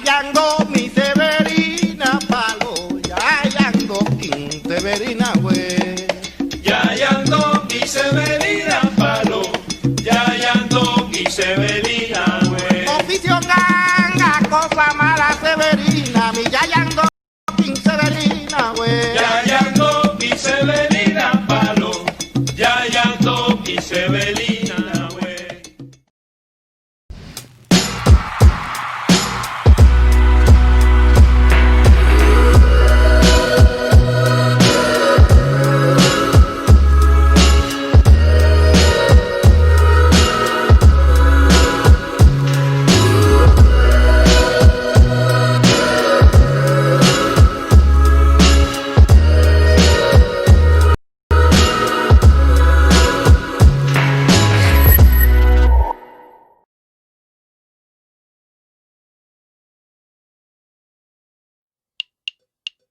ando mi Severina palo, ya ando King Severina güey. Ya ando mi Severina palo, ya ando mi Severina güey. Oficio ganga, cosa mala Severina, mi ya ando King Severina güey. Ya ando mi Severina palo, ya ando mi Severina güey.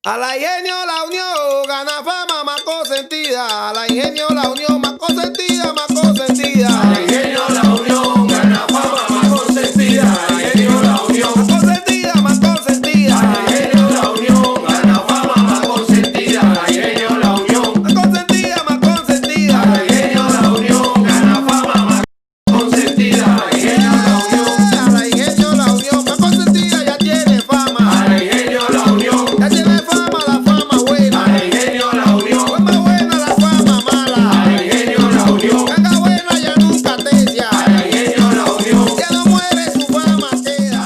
A la ingenio la unión, gana fama más consentida. A la ingenio la unión más consentida, más consentida. A la ingenio la unión, gana fama más consentida. A la ingenio la unión, más consentida, más consentida. a la ingenio la unión, gana fama más consentida. A la ingenio la unión, Más consentida, más consentida. a la ingenio la unión, gana fama más consentida. A la ingenio la unión, A la ingenio la unión más consentida ya tiene fama. a la ingenio la unión, Ya tiene fama, la fama buena. a la ingenio la unión, Fama buena, la fama a mala. la ingenio la unión, Ganga buena ya nunca tecia. a la ingenio la unión. Ya no muere, su fama queda.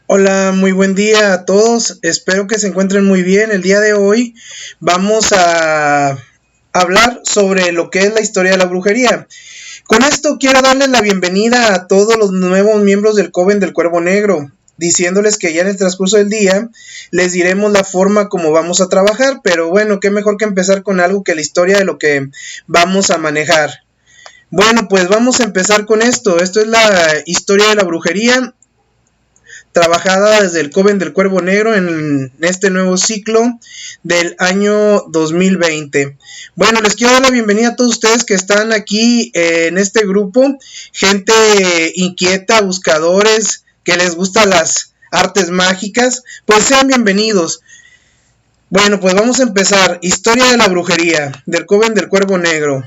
Hola, muy buen día a todos, espero que se encuentren muy bien. El día de hoy vamos a hablar sobre lo que es la historia de la brujería. Con esto quiero darles la bienvenida a todos los nuevos miembros del Coven del Cuervo Negro, diciéndoles que ya en el transcurso del día les diremos la forma como vamos a trabajar, pero bueno, qué mejor que empezar con algo que la historia de lo que vamos a manejar. Bueno, pues vamos a empezar con esto. Esto es la historia de la brujería, trabajada desde el Coven del Cuervo Negro en este nuevo ciclo del año 2020. Bueno, les quiero dar la bienvenida a todos ustedes que están aquí en este grupo, gente inquieta, buscadores, que les gustan las artes mágicas, pues sean bienvenidos. Bueno, pues vamos a empezar. Historia de la brujería, del Coven del Cuervo Negro.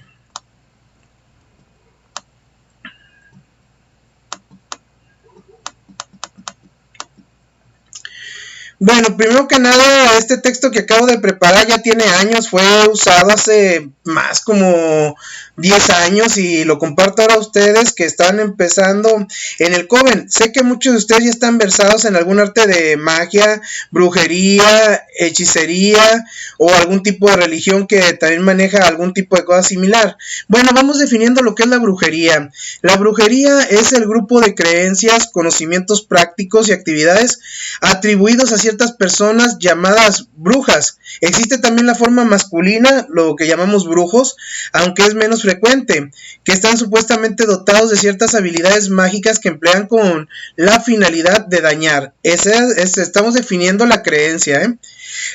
Bueno, primero que nada, este texto que acabo de preparar ya tiene años, fue usado hace más como 10 años y lo comparto ahora a ustedes que están empezando en el Coven. Sé que muchos de ustedes ya están versados en algún arte de magia, brujería, hechicería o algún tipo de religión que también maneja algún tipo de cosa similar. Bueno, vamos definiendo lo que es la brujería. La brujería es el grupo de creencias, conocimientos prácticos y actividades atribuidos a ciertas personas llamadas brujas. Existe también la forma masculina, lo que llamamos brujos, aunque es menos frecuente, que están supuestamente dotados de ciertas habilidades mágicas que emplean con la finalidad de dañar. Estamos definiendo la creencia, ¿eh?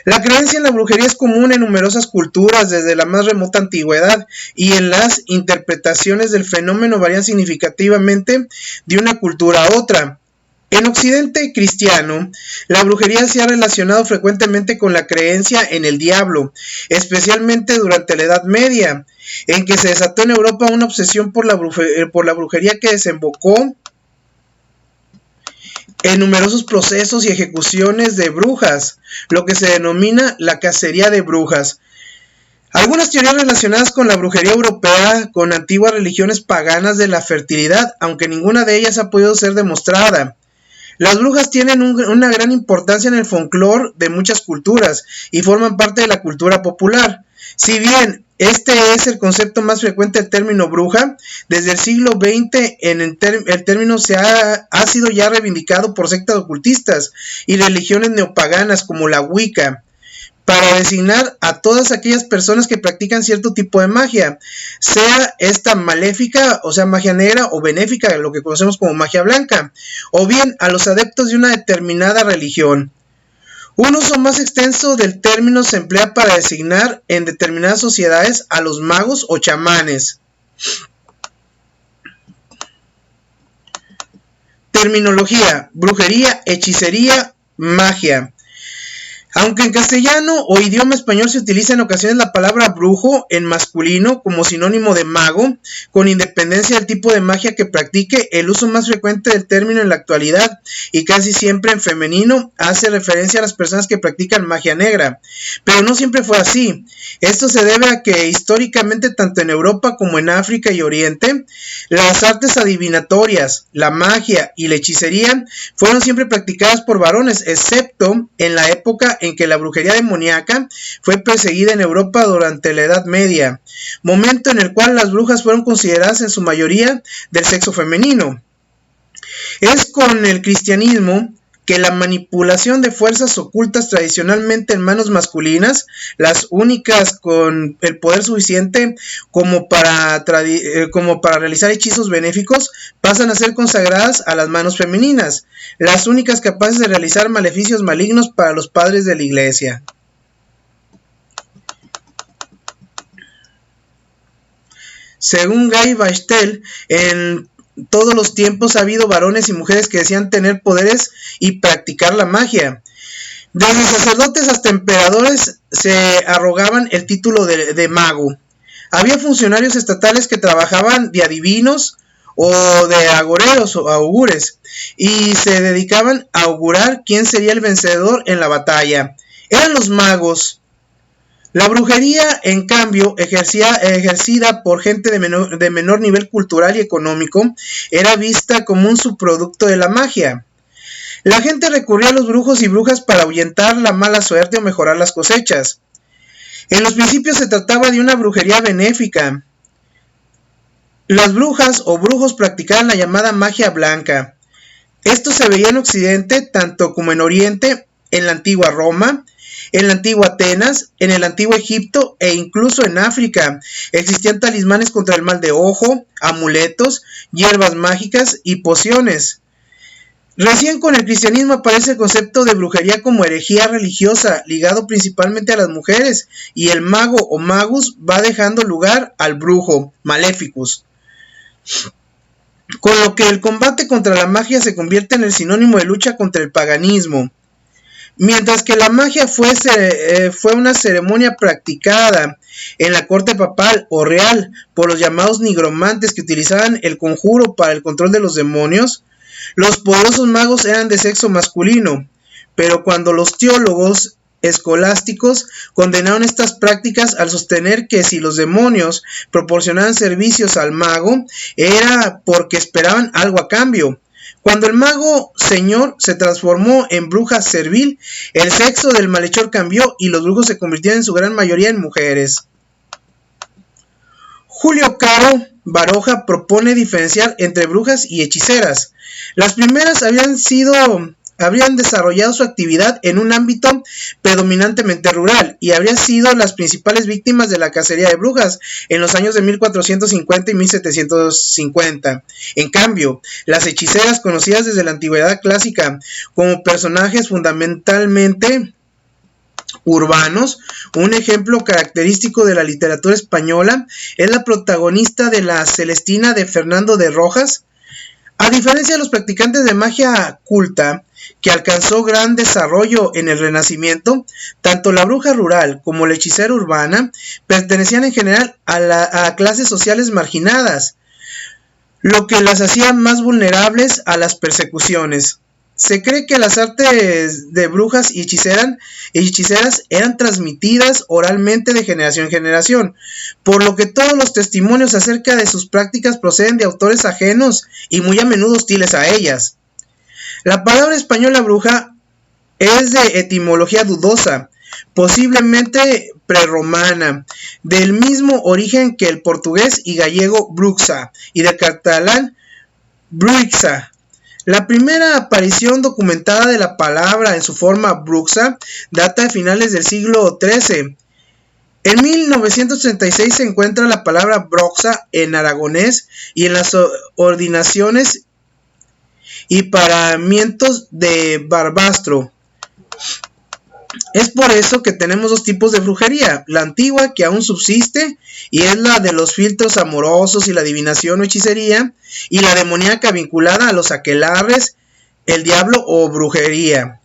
La creencia en la brujería es común en numerosas culturas desde la más remota antigüedad, y en las interpretaciones del fenómeno varían significativamente de una cultura a otra. En Occidente cristiano, la brujería se ha relacionado frecuentemente con la creencia en el diablo, especialmente durante la Edad Media, en que se desató en Europa una obsesión por la brujería que desembocó en numerosos procesos y ejecuciones de brujas, lo que se denomina la cacería de brujas. Algunas teorías relacionadas con la brujería europea, con antiguas religiones paganas de la fertilidad, aunque ninguna de ellas ha podido ser demostrada. Las brujas tienen una gran importancia en el folclore de muchas culturas y forman parte de la cultura popular. Si bien este es el concepto más frecuente del término bruja, desde el siglo XX el término ha sido ya reivindicado por sectas ocultistas y religiones neopaganas como la Wicca, para designar a todas aquellas personas que practican cierto tipo de magia, sea esta maléfica, o sea, magia negra, o benéfica, lo que conocemos como magia blanca, o bien a los adeptos de una determinada religión. Un uso más extenso del término se emplea para designar en determinadas sociedades a los magos o chamanes. Terminología: brujería, hechicería, magia. Aunque en castellano o idioma español se utiliza en ocasiones la palabra brujo en masculino como sinónimo de mago, con independencia del tipo de magia que practique, el uso más frecuente del término en la actualidad, y casi siempre en femenino, hace referencia a las personas que practican magia negra. Pero no siempre fue así. Esto se debe a que históricamente, tanto en Europa como en África y Oriente, las artes adivinatorias, la magia y la hechicería fueron siempre practicadas por varones, excepto en la época en que la brujería demoníaca fue perseguida en Europa durante la Edad Media, momento en el cual las brujas fueron consideradas en su mayoría del sexo femenino. Es con el cristianismo que la manipulación de fuerzas ocultas tradicionalmente en manos masculinas, las únicas con el poder suficiente como para realizar hechizos benéficos, pasan a ser consagradas a las manos femeninas, las únicas capaces de realizar maleficios malignos para los padres de la iglesia. Según Guy Bachtel, en todos los tiempos ha habido varones y mujeres que decían tener poderes y practicar la magia. Desde sacerdotes hasta emperadores se arrogaban el título de mago. Había funcionarios estatales que trabajaban de adivinos o de agoreros o augures y se dedicaban a augurar quién sería el vencedor en la batalla. Eran los magos. La brujería, en cambio, ejercida por gente de menor nivel cultural y económico, era vista como un subproducto de la magia. La gente recurría a los brujos y brujas para ahuyentar la mala suerte o mejorar las cosechas. En los principios se trataba de una brujería benéfica. Las brujas o brujos practicaban la llamada magia blanca. Esto se veía en Occidente tanto como en Oriente, en la antigua Roma, en la antigua Atenas, en el antiguo Egipto e incluso en África. Existían talismanes contra el mal de ojo, amuletos, hierbas mágicas y pociones. Recién con el cristianismo aparece el concepto de brujería como herejía religiosa, ligado principalmente a las mujeres, y el mago o magus va dejando lugar al brujo, maleficus. Con lo que el combate contra la magia se convierte en el sinónimo de lucha contra el paganismo. Mientras que la magia fue una ceremonia practicada en la corte papal o real por los llamados nigromantes que utilizaban el conjuro para el control de los demonios, los poderosos magos eran de sexo masculino, pero cuando los teólogos escolásticos condenaron estas prácticas al sostener que si los demonios proporcionaban servicios al mago era porque esperaban algo a cambio. Cuando el mago señor se transformó en bruja servil, el sexo del malhechor cambió y los brujos se convirtieron en su gran mayoría en mujeres. Julio Caro Baroja propone diferenciar entre brujas y hechiceras. Las primeras habrían desarrollado su actividad en un ámbito predominantemente rural y habrían sido las principales víctimas de la cacería de brujas en los años de 1450 y 1750. En cambio, las hechiceras, conocidas desde la antigüedad clásica como personajes fundamentalmente urbanos, un ejemplo característico de la literatura española es la protagonista de la Celestina de Fernando de Rojas, A diferencia de los practicantes de magia culta, que alcanzó gran desarrollo en el Renacimiento, tanto la bruja rural como la hechicera urbana pertenecían en general a clases sociales marginadas, lo que las hacía más vulnerables a las persecuciones. Se cree que las artes de brujas y hechiceras eran transmitidas oralmente de generación en generación, por lo que todos los testimonios acerca de sus prácticas proceden de autores ajenos y muy a menudo hostiles a ellas. La palabra española bruja es de etimología dudosa, posiblemente prerromana, del mismo origen que el portugués y gallego bruxa, y del catalán bruixa. La primera aparición documentada de la palabra en su forma bruxa data de finales del siglo XIII. En 1936 se encuentra la palabra broxa en aragonés y en las ordinaciones y paramientos de Barbastro. Es por eso que tenemos dos tipos de brujería, la antigua, que aún subsiste, y es la de los filtros amorosos y la adivinación o hechicería, y la demoníaca vinculada a los aquelarres, el diablo o brujería.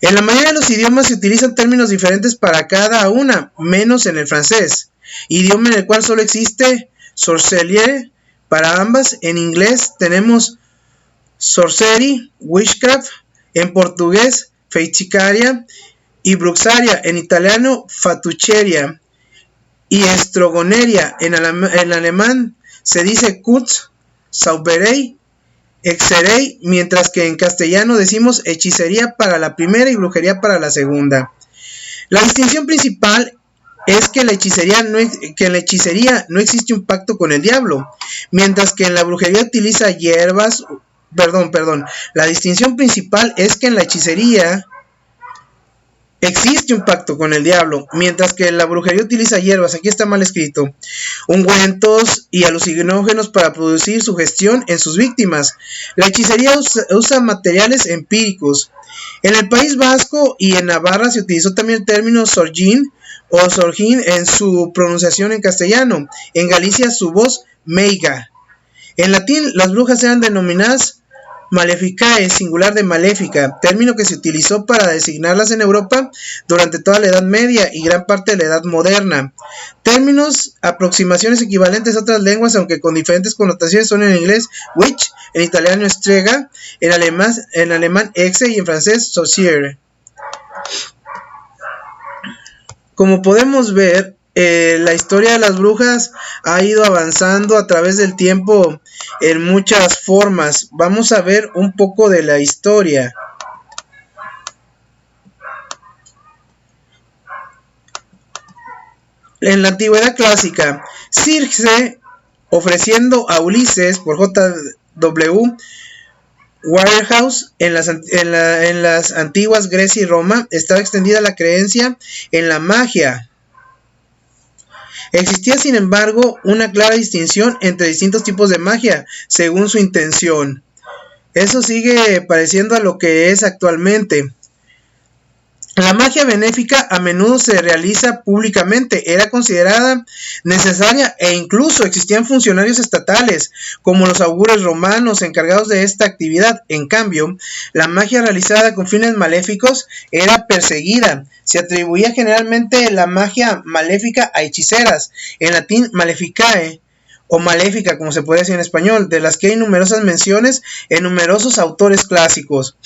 En la mayoría de los idiomas se utilizan términos diferentes para cada una, menos en el francés, idioma en el cual solo existe sorcellerie para ambas. En inglés tenemos sorcery, witchcraft, en portugués feiticaria y bruxaria, en italiano fatucheria y estrogoneria. En alemán se dice Kutz, Zauberei, Hexerei, mientras que en castellano decimos hechicería para la primera y brujería para la segunda. La distinción principal es que en la hechicería no existe un pacto con el diablo, mientras que en la brujería utiliza hierbas. La distinción principal es que en la hechicería existe un pacto con el diablo, mientras que la brujería utiliza hierbas, aquí está mal escrito, ungüentos y alucinógenos para producir sugestión en sus víctimas. La hechicería usa materiales empíricos. En el País Vasco y en Navarra se utilizó también el término sorgin o sorgin en su pronunciación en castellano. En Galicia su voz meiga. En latín las brujas eran denominadas maleficae, singular de maléfica, término que se utilizó para designarlas en Europa durante toda la Edad Media y gran parte de la Edad Moderna. Términos, aproximaciones equivalentes a otras lenguas, aunque con diferentes connotaciones, son en inglés witch, en italiano strega, en alemán hexe y en francés sorcière. Como podemos ver, la historia de las brujas ha ido avanzando a través del tiempo en muchas formas. Vamos a ver un poco de la historia. En la antigüedad clásica, Circe, ofreciendo a Ulises por J.W. Waterhouse, en las antiguas Grecia y Roma, estaba extendida la creencia en la magia. Existía, sin embargo, una clara distinción entre distintos tipos de magia, según su intención. Eso sigue pareciendo a lo que es actualmente. La magia benéfica a menudo se realiza públicamente, era considerada necesaria e incluso existían funcionarios estatales, como los augures romanos encargados de esta actividad. En cambio, la magia realizada con fines maléficos era perseguida. Se atribuía generalmente la magia maléfica a hechiceras, en latín maleficae, o maléfica, como se puede decir en español, de las que hay numerosas menciones en numerosos autores clásicos.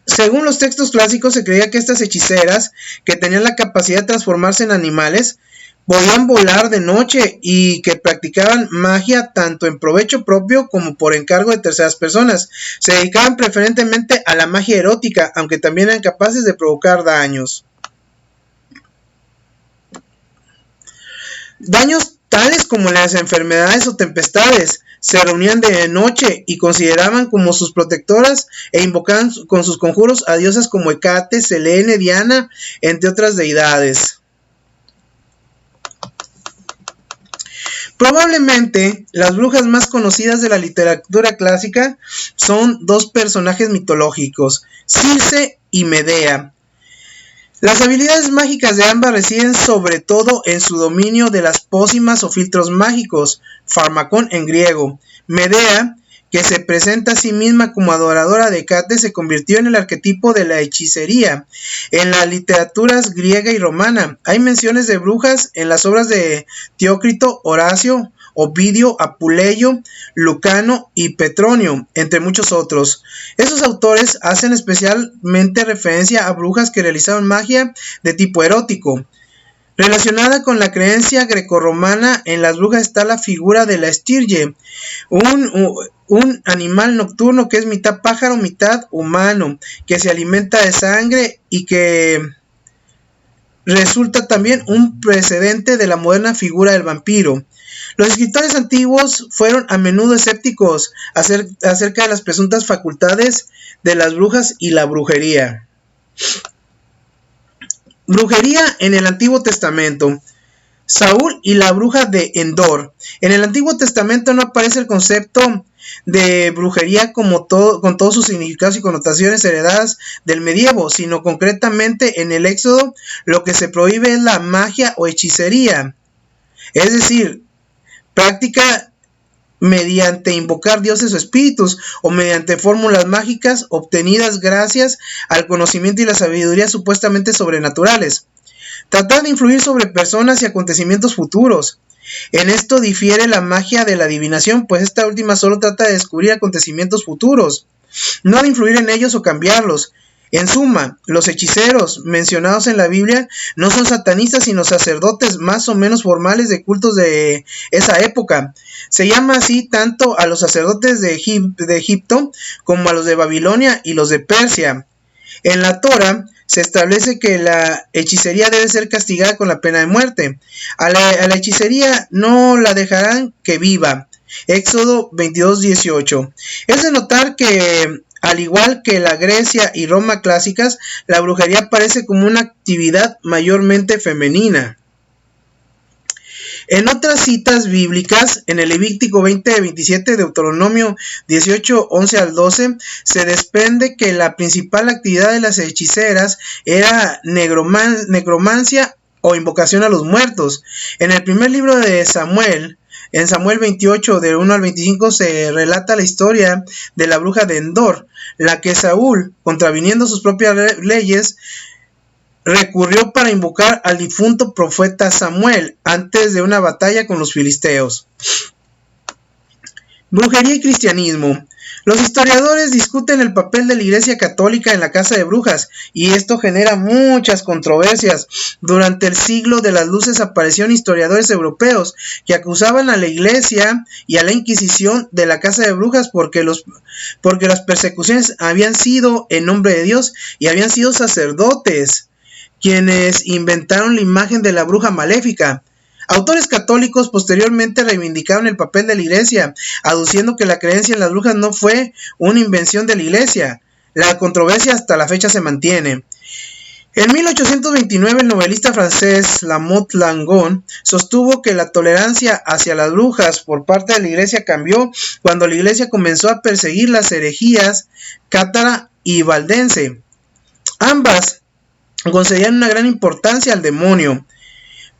Según los textos clásicos, se creía que estas hechiceras, que tenían la capacidad de transformarse en animales, podían volar de noche y que practicaban magia tanto en provecho propio como por encargo de terceras personas. Se dedicaban preferentemente a la magia erótica, aunque también eran capaces de provocar daños. Daños tales como las enfermedades o tempestades. Se reunían de noche y consideraban como sus protectoras e invocaban con sus conjuros a diosas como Hecate, Selene, Diana, entre otras deidades. Probablemente las brujas más conocidas de la literatura clásica son dos personajes mitológicos, Circe y Medea. Las habilidades mágicas de ambas residen sobre todo en su dominio de las pócimas o filtros mágicos, farmacón en griego. Medea, que se presenta a sí misma como adoradora de Hécate, se convirtió en el arquetipo de la hechicería en las literaturas griega y romana. Hay menciones de brujas en las obras de Teócrito, Horacio, Ovidio, Apuleyo, Lucano y Petronio, entre muchos otros. Esos autores hacen especialmente referencia a brujas que realizaban magia de tipo erótico. Relacionada con la creencia grecorromana, en las brujas está la figura de la estirge, un animal nocturno que es mitad pájaro, mitad humano, que se alimenta de sangre y que resulta también un precedente de la moderna figura del vampiro. Los escritores antiguos fueron a menudo escépticos acerca de las presuntas facultades de las brujas y la brujería. Brujería en el Antiguo Testamento. Saúl y la bruja de Endor. En el Antiguo Testamento no aparece el concepto de brujería con todos sus significados y connotaciones heredadas del medievo, sino concretamente en el Éxodo lo que se prohíbe es la magia o hechicería, es decir, práctica mediante invocar dioses o espíritus o mediante fórmulas mágicas obtenidas gracias al conocimiento y la sabiduría supuestamente sobrenaturales. Tratar de influir sobre personas y acontecimientos futuros. En esto difiere la magia de la adivinación, pues esta última solo trata de descubrir acontecimientos futuros, no de influir en ellos o cambiarlos. En suma, los hechiceros mencionados en la Biblia no son satanistas, sino sacerdotes más o menos formales de cultos de esa época. Se llama así tanto a los sacerdotes de Egipto como a los de Babilonia y los de Persia. En la Torah se establece que la hechicería debe ser castigada con la pena de muerte. A la hechicería no la dejarán que viva. Éxodo 22:18. Es de notar que, al igual que la Grecia y Roma clásicas, la brujería aparece como una actividad mayormente femenina. En otras citas bíblicas, en el Levítico 20:27, Deuteronomio 18:11 al 12, se desprende que la principal actividad de las hechiceras era necromancia o invocación a los muertos. En el primer libro de Samuel, en Samuel 28, de 1 al 25, se relata la historia de la bruja de Endor, la que Saúl, contraviniendo sus propias leyes, recurrió para invocar al difunto profeta Samuel antes de una batalla con los filisteos. Brujería y cristianismo. Los historiadores discuten el papel de la Iglesia Católica en la caza de brujas, y esto genera muchas controversias. Durante el siglo de las luces aparecieron historiadores europeos que acusaban a la Iglesia y a la Inquisición de la caza de brujas porque las persecuciones habían sido en nombre de Dios y habían sido sacerdotes quienes inventaron la imagen de la bruja maléfica. Autores católicos posteriormente reivindicaron el papel de la Iglesia, aduciendo que la creencia en las brujas no fue una invención de la Iglesia. La controversia hasta la fecha se mantiene. En 1829, el novelista francés Lamotte Langon sostuvo que la tolerancia hacia las brujas por parte de la Iglesia cambió cuando la Iglesia comenzó a perseguir las herejías cátara y valdense. Ambas concedían una gran importancia al demonio.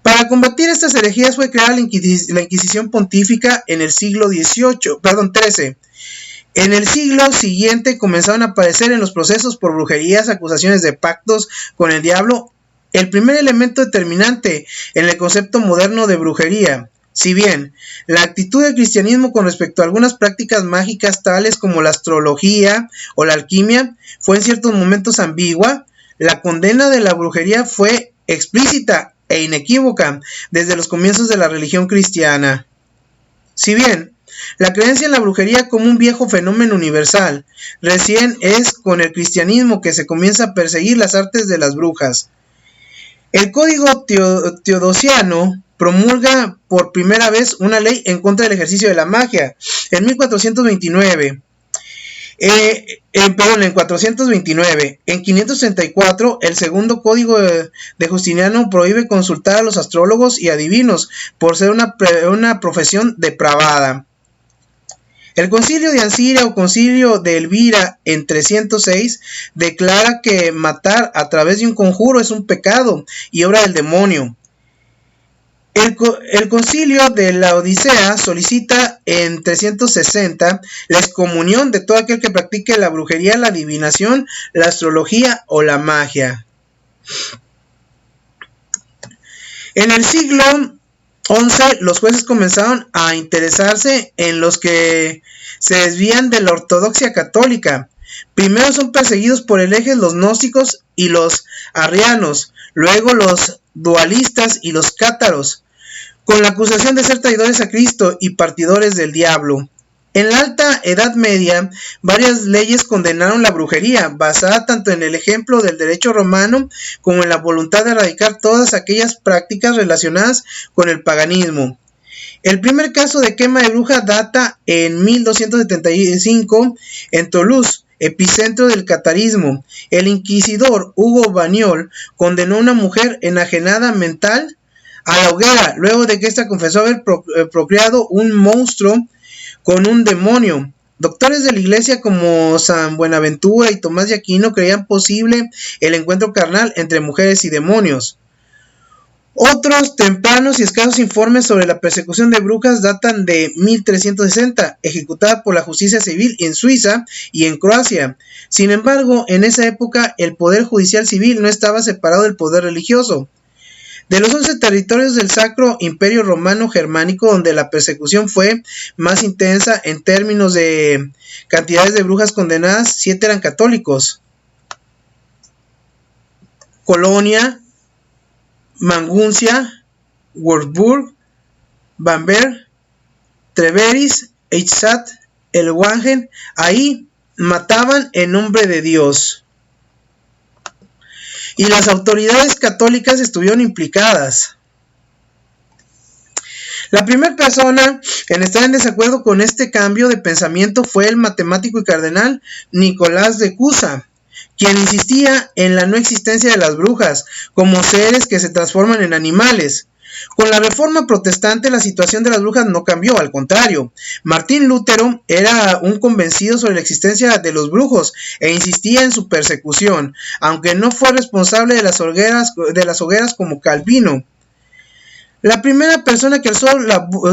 Para combatir estas herejías fue creada la Inquisición Pontífica en el siglo XIII. En el siglo siguiente comenzaron a aparecer en los procesos por brujerías acusaciones de pactos con el diablo, el primer elemento determinante en el concepto moderno de brujería. Si bien la actitud del cristianismo con respecto a algunas prácticas mágicas tales como la astrología o la alquimia fue en ciertos momentos ambigua, la condena de la brujería fue explícita e inequívoca desde los comienzos de la religión cristiana. Si bien la creencia en la brujería como un viejo fenómeno universal, recién es con el cristianismo que se comienza a perseguir las artes de las brujas. El Código Teodosiano promulga por primera vez una ley en contra del ejercicio de la magia en 1429. En 429. En 534, el segundo código de Justiniano prohíbe consultar a los astrólogos y adivinos por ser una profesión depravada. El concilio de Ancira o concilio de Elvira en 306 declara que matar a través de un conjuro es un pecado y obra del demonio. El concilio de la Odisea solicita en 360 la excomunión de todo aquel que practique la brujería, la adivinación, la astrología o la magia. En el siglo XI, los jueces comenzaron a interesarse en los que se desvían de la ortodoxia católica. Primero son perseguidos por herejes los gnósticos y los arrianos, luego los dualistas y los cátaros, con la acusación de ser traidores a Cristo y partidores del diablo. En la Alta Edad Media, varias leyes condenaron la brujería, basada tanto en el ejemplo del derecho romano como en la voluntad de erradicar todas aquellas prácticas relacionadas con el paganismo. El primer caso de quema de bruja data en 1275 en Toulouse, epicentro del catarismo. El inquisidor Hugo Baniol condenó a una mujer enajenada mental a la hoguera, luego de que ésta confesó haber procreado un monstruo con un demonio. Doctores de la iglesia como San Buenaventura y Tomás de Aquino creían posible el encuentro carnal entre mujeres y demonios. Otros tempranos y escasos informes sobre la persecución de brujas datan de 1360, ejecutada por la justicia civil en Suiza y en Croacia. Sin embargo, en esa época el poder judicial civil no estaba separado del poder religioso. De los 11 territorios del Sacro Imperio Romano Germánico donde la persecución fue más intensa en términos de cantidades de brujas condenadas, 7 eran católicos: Colonia, Maguncia, Würzburg, Bamberg, Treveris, Eichstätt, Ellwangen. Ahí mataban en nombre de Dios. Y las autoridades católicas estuvieron implicadas. La primera persona en estar en desacuerdo con este cambio de pensamiento fue el matemático y cardenal Nicolás de Cusa, quien insistía en la no existencia de las brujas como seres que se transforman en animales. Con la Reforma Protestante la situación de las brujas no cambió, al contrario. Martín Lutero era un convencido sobre la existencia de los brujos e insistía en su persecución, aunque no fue responsable de las hogueras como Calvino. La primera persona que alzó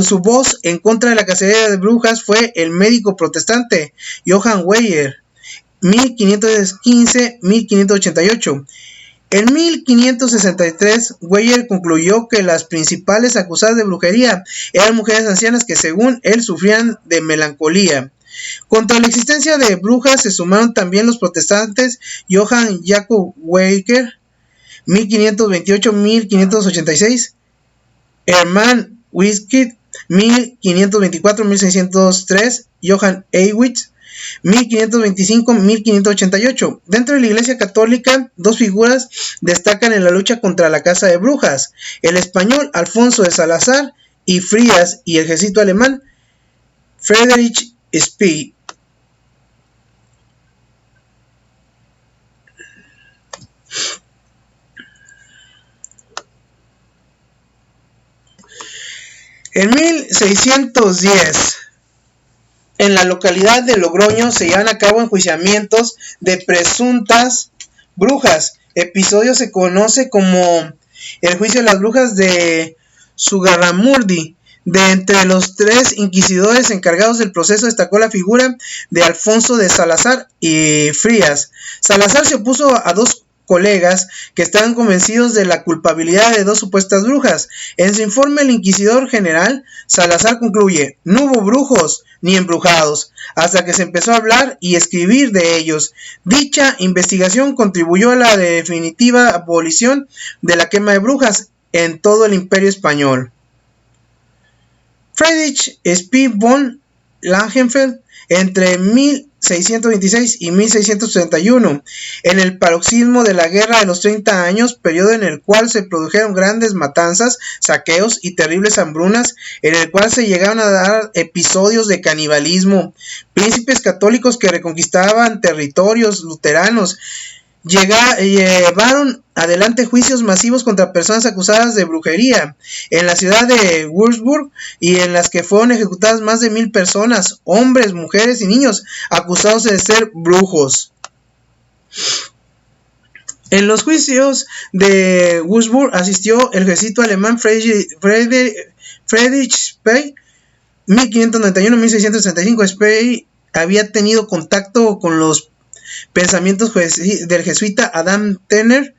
su voz en contra de la cacería de brujas fue el médico protestante Johann Weyer, 1515-1588. En 1563, Weyer concluyó que las principales acusadas de brujería eran mujeres ancianas que, según él, sufrían de melancolía. Contra la existencia de brujas se sumaron también los protestantes Johann Jakob Weyer, 1528-1586, Hermann Whitgift, 1524-1603, Johann Eiwitz, 1525-1588. Dentro de la Iglesia Católica, dos figuras destacan en la lucha contra la caza de brujas: el español Alfonso de Salazar y Frías, y el jesuita alemán Friedrich Spee. En 1610, en la localidad de Logroño se llevan a cabo enjuiciamientos de presuntas brujas. Episodio se conoce como el juicio de las brujas de Zugarramurdi. De entre los 3 inquisidores encargados del proceso destacó la figura de Alfonso de Salazar y Frías. Salazar se opuso a 2 colegas que estaban convencidos de la culpabilidad de 2 supuestas brujas. En su informe, el inquisidor general Salazar concluye: no hubo brujos ni embrujados, hasta que se empezó a hablar y escribir de ellos. Dicha investigación contribuyó a la definitiva abolición de la quema de brujas en todo el Imperio Español. Friedrich Spee von Langenfeld, entre 1626 y 1631, en el paroxismo de la Guerra de los 30 años, periodo en el cual se produjeron grandes matanzas, saqueos y terribles hambrunas, en el cual se llegaron a dar episodios de canibalismo. Príncipes católicos que reconquistaban territorios luteranos llevaron adelante juicios masivos contra personas acusadas de brujería en la ciudad de Würzburg, y en las que fueron ejecutadas más de 1000 personas, hombres, mujeres y niños, acusados de ser brujos. En los juicios de Würzburg asistió el jesuita alemán Friedrich Spee, 1591-1665, Spey había tenido contacto con los pensamientos del jesuita Adam Tenner,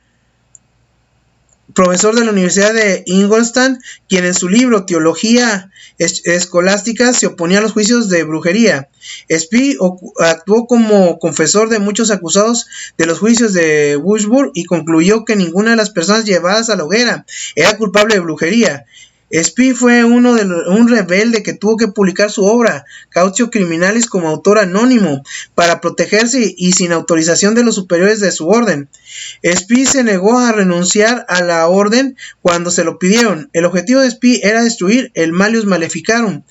profesor de la Universidad de Ingolstadt, quien en su libro Teología Escolástica se oponía a los juicios de brujería. Spee actuó como confesor de muchos acusados de los juicios de Wurzburg y concluyó que ninguna de las personas llevadas a la hoguera era culpable de brujería. Spee fue un rebelde que tuvo que publicar su obra Cautio Criminalis como autor anónimo para protegerse y sin autorización de los superiores de su orden. Spee se negó a renunciar a la orden cuando se lo pidieron. El objetivo de Spee era destruir el Malleus Maleficarum.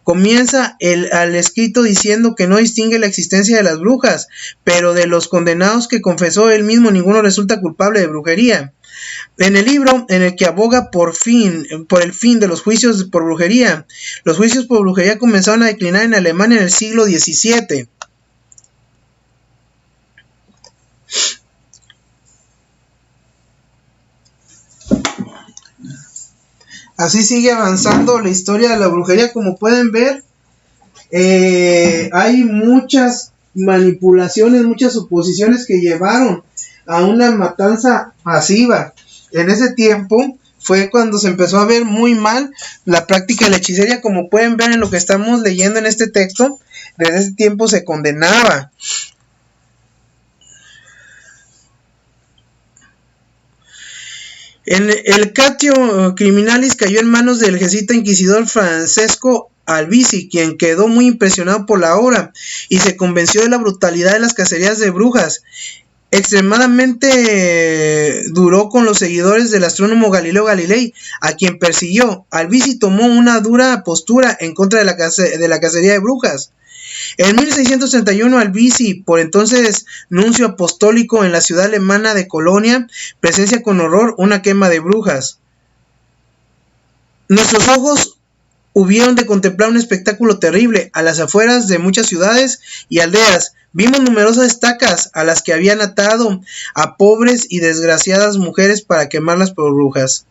Comienza al escrito diciendo que no distingue la existencia de las brujas, pero de los condenados que confesó él mismo ninguno resulta culpable de brujería. En el libro en el que aboga por el fin de los juicios por brujería, los juicios por brujería comenzaron a declinar en Alemania en el siglo XVII. Así sigue avanzando la historia de la brujería. Como pueden ver, hay muchas manipulaciones, muchas suposiciones que llevaron a una matanza masiva. En ese tiempo fue cuando se empezó a ver muy mal la práctica de la hechicería. Como pueden ver en lo que estamos leyendo en este texto, desde ese tiempo se condenaba. El Cautio Criminalis cayó en manos del jesuita inquisidor Francesco Albizzi, quien quedó muy impresionado por la obra y se convenció de la brutalidad de las cacerías de brujas. Extremadamente duró con los seguidores del astrónomo Galileo Galilei, a quien persiguió. Albizzi tomó una dura postura en contra de la cacería de brujas. En 1631, Albizzi, por entonces nuncio apostólico en la ciudad alemana de Colonia, presencia con horror una quema de brujas. Nuestros ojos hubieron de contemplar un espectáculo terrible. A las afueras de muchas ciudades y aldeas vimos numerosas estacas a las que habían atado a pobres y desgraciadas mujeres para quemarlas por brujas.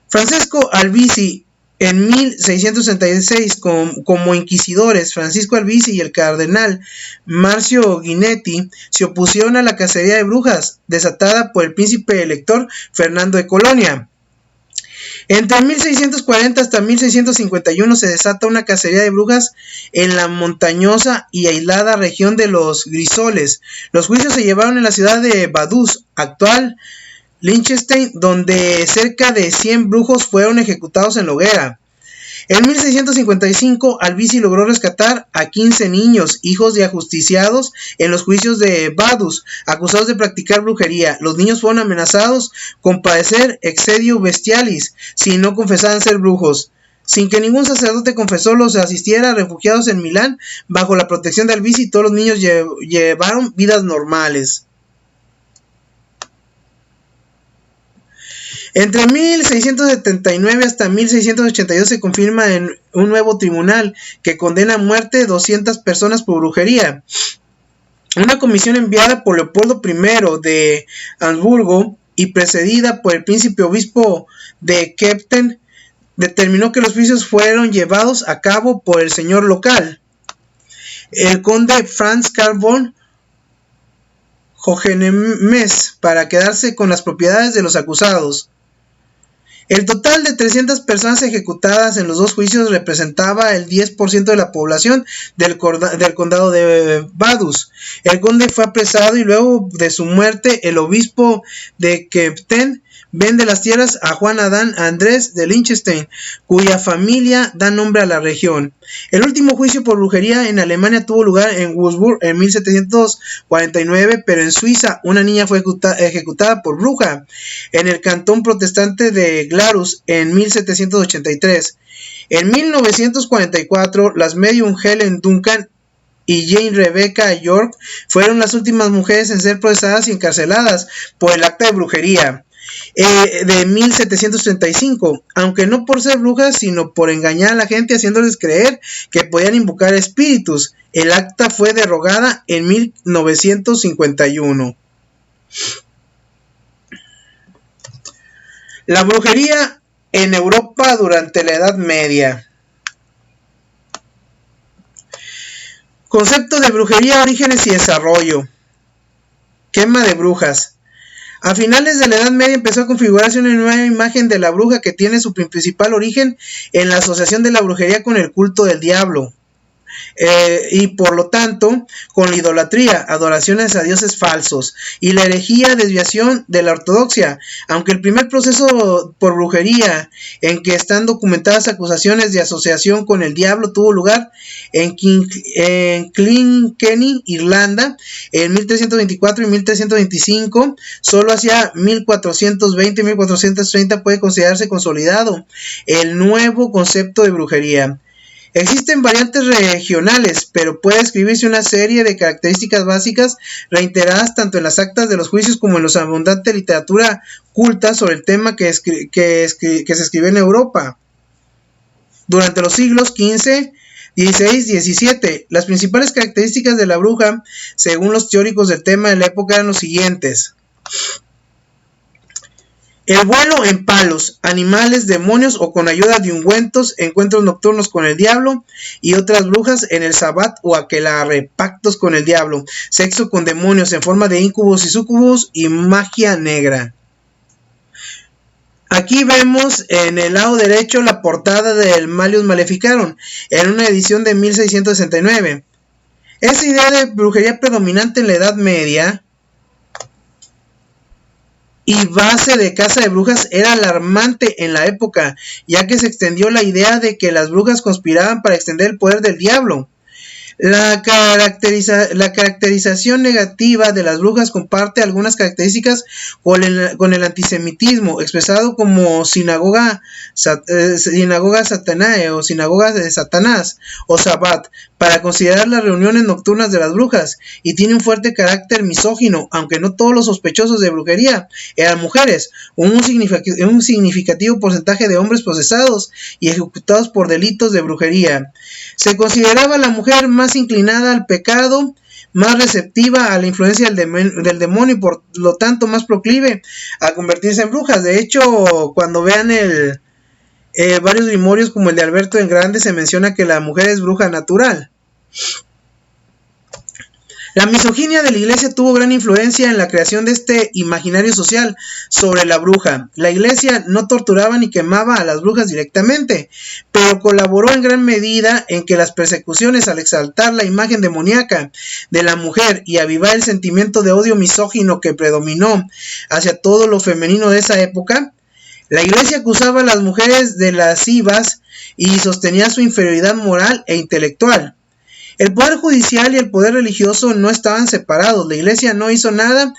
Francesco Albizzi, en 1666, como inquisidores, Francisco Albizzi y el cardenal Marcio Ginetti se opusieron a la cacería de brujas desatada por el príncipe elector Fernando de Colonia. Entre 1640 hasta 1651 se desata una cacería de brujas en la montañosa y aislada región de los Grisoles. Los juicios se llevaron en la ciudad de Vaduz, actual Liechtenstein, donde cerca de 100 brujos fueron ejecutados en la hoguera. En 1655, Albizzi logró rescatar a 15 niños, hijos de ajusticiados, en los juicios de Vaduz, acusados de practicar brujería. Los niños fueron amenazados con padecer exedio bestialis si no confesaban ser brujos. Sin que ningún sacerdote confesor los asistiera, refugiados en Milán, bajo la protección de Albizzi, todos los niños llevaron vidas normales. Entre 1679 hasta 1682 se confirma en un nuevo tribunal que condena a muerte 200 personas por brujería. Una comisión enviada por Leopoldo I de Habsburgo y precedida por el príncipe obispo de Kempten determinó que los juicios fueron llevados a cabo por el señor local, el conde Franz Karl von Hohenems, para quedarse con las propiedades de los acusados. El total de 300 personas ejecutadas en los dos juicios representaba el 10% de la población del condado de Vaduz. El conde fue apresado y luego de su muerte el obispo de Kempten vende las tierras a Juan Adán Andrés de Liechtenstein, cuya familia da nombre a la región. El último juicio por brujería en Alemania tuvo lugar en Würzburg en 1749, pero en Suiza una niña fue ejecutada por bruja en el cantón protestante de Glarus en 1783. En 1944, las medium Helen Duncan y Jane Rebecca York fueron las últimas mujeres en ser procesadas y encarceladas por el acta de brujería de 1735, aunque no por ser brujas, sino por engañar a la gente haciéndoles creer que podían invocar espíritus. El acta fue derogada en 1951. La brujería en Europa durante la Edad Media. Concepto de brujería, orígenes y desarrollo. Quema de brujas. A finales de la Edad Media empezó a configurarse una nueva imagen de la bruja que tiene su principal origen en la asociación de la brujería con el culto del diablo. Y por lo tanto con la idolatría, adoraciones a dioses falsos y la herejía, desviación de la ortodoxia. Aunque el primer proceso por brujería en que están documentadas acusaciones de asociación con el diablo tuvo lugar en Kilkenny, Irlanda, en 1324 y 1325, solo hacia 1420 y 1430 puede considerarse consolidado el nuevo concepto de brujería. Existen variantes regionales, pero puede escribirse una serie de características básicas reiteradas tanto en las actas de los juicios como en la abundante literatura culta sobre el tema que se escribió en Europa durante los siglos XV, XVI, XVII. Las principales características de la bruja, según los teóricos del tema de la época, eran los siguientes: el vuelo en palos, animales, demonios o con ayuda de ungüentos, encuentros nocturnos con el diablo y otras brujas en el sabbat o aquelarre, pactos con el diablo, sexo con demonios en forma de incubos y sucubus y magia negra. Aquí vemos en el lado derecho la portada del Malleus Maleficarum en una edición de 1669. Esa idea de brujería predominante en la Edad Media y base de caza de brujas era alarmante en la época, ya que se extendió la idea de que las brujas conspiraban para extender el poder del diablo. La caracterización negativa de las brujas comparte algunas características con el antisemitismo, expresado como sinagoga satanae o sinagoga de Satanás o Sabbat, para considerar las reuniones nocturnas de las brujas, y tiene un fuerte carácter misógino, aunque no todos los sospechosos de brujería eran mujeres. Un significativo porcentaje de hombres procesados y ejecutados por delitos de brujería. Se consideraba a la mujer más inclinada al pecado, más receptiva a la influencia del demonio y por lo tanto más proclive a convertirse en brujas. De hecho, cuando vean varios grimorios como el de Alberto el Grande, se menciona que la mujer es bruja natural. La misoginia de la iglesia tuvo gran influencia en la creación de este imaginario social sobre la bruja. La iglesia no torturaba ni quemaba a las brujas directamente, pero colaboró en gran medida en que las persecuciones, al exaltar la imagen demoníaca de la mujer y avivar el sentimiento de odio misógino que predominó hacia todo lo femenino de esa época, la iglesia acusaba a las mujeres de lascivas y sostenía su inferioridad moral e intelectual. El poder judicial y el poder religioso no estaban separados. La iglesia no hizo nada